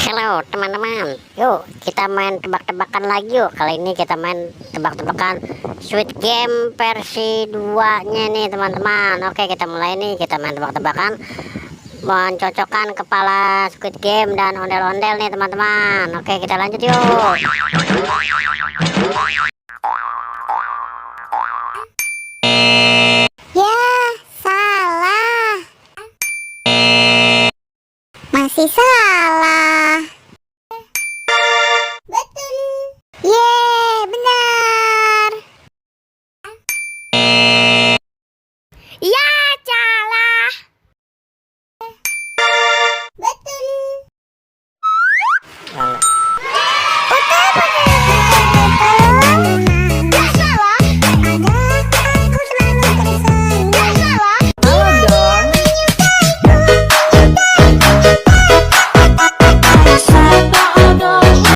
Halo teman-teman, yuk kita main tebak-tebakan lagi yuk. Kali ini kita main tebak-tebakan Squid Game versi 2 nya nih teman-teman. Oke, kita mulai nih, kita main tebak-tebakan mencocokkan kepala Squid Game dan ondel-ondel nih teman-teman. Oke, kita lanjut yuk. Ya, salah. Masih salah. Betul. Benar. Ya, salah. Betul. Salah.